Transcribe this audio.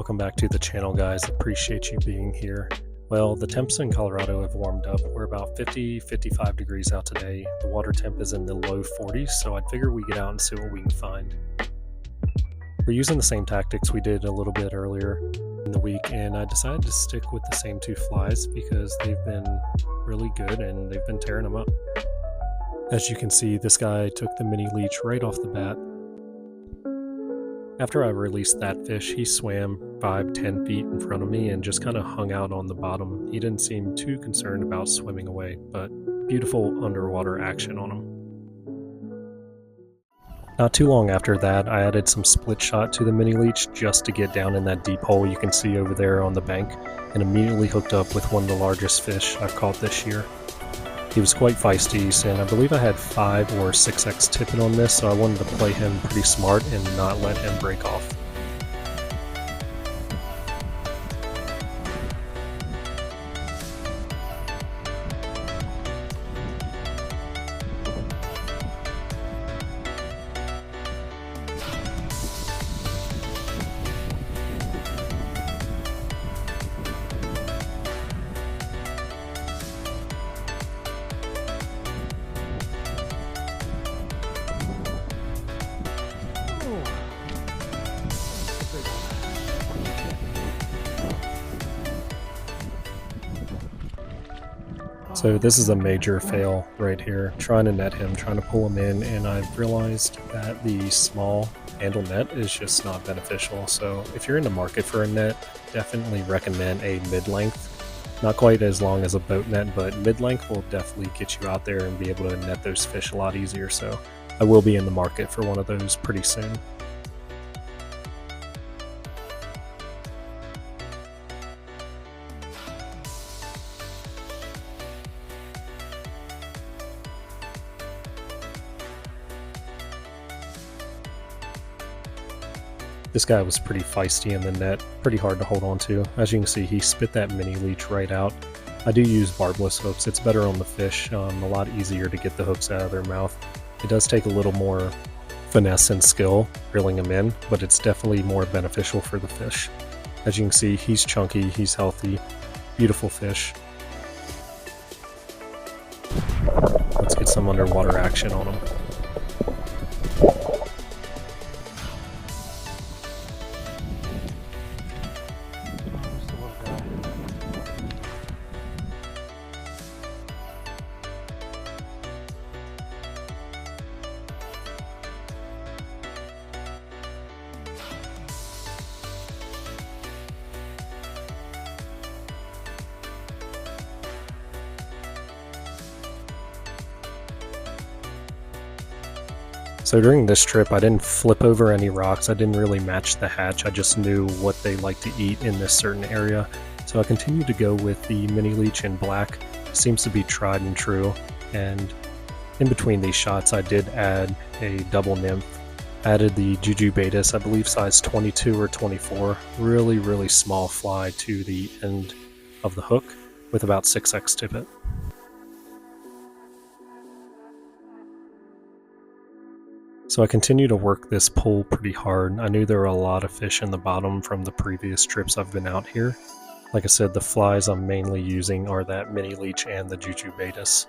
welcome back to the channel, guys. Appreciate you being here. Well, the temps in Colorado have warmed up. We're about 50-55 degrees out today. The water temp is in the low 40s, so I'd figure we get out and see what we can find. We're using the same tactics we did a little bit earlier in the week, and I decided to stick with the same two flies because they've been really good and they've been tearing them up. As you can see, this guy took the mini leech right off the bat. After I released that fish, he swam 5-10 feet in front of me and just kind of hung out on the bottom. He didn't seem too concerned about swimming away, but beautiful underwater action on him. Not too long after that, I added some split shot to the mini leech just to get down in that deep hole you can see over there on the bank, and immediately hooked up with one of the largest fish I've caught this year. He was quite feisty, and I believe I had 5 or 6x tippet on this, so I wanted to play him pretty smart and not let him break off. So this is a major fail right here, trying to net him, trying to pull him in, and I've realized that the small handle net is just not beneficial. So if you're in the market for a net, definitely recommend a mid-length. Not quite as long as a boat net, but mid-length will definitely get you out there and be able to net those fish a lot easier. So I will be in the market for one of those pretty soon. This guy was pretty feisty in the net, pretty hard to hold on to. As you can see, he spit that mini leech right out. I do use barbless hooks. It's better on the fish, a lot easier to get the hooks out of their mouth. It does take a little more finesse and skill reeling them in, but it's definitely more beneficial for the fish. As you can see, he's chunky, he's healthy, beautiful fish. Let's get some underwater action on him. So during this trip, I didn't flip over any rocks. I didn't really match the hatch. I just knew what they like to eat in this certain area. So I continued to go with the mini leech in black. Seems to be tried and true. And in between these shots, I did add a double nymph. Added the Jujubatus, I believe size 22 or 24. Really, really small fly to the end of the hook with about 6x tippet. So I continue to work this pull pretty hard. I knew there were a lot of fish in the bottom from the previous trips I've been out here. Like I said, the flies I'm mainly using are that mini leech and the Jujubatus.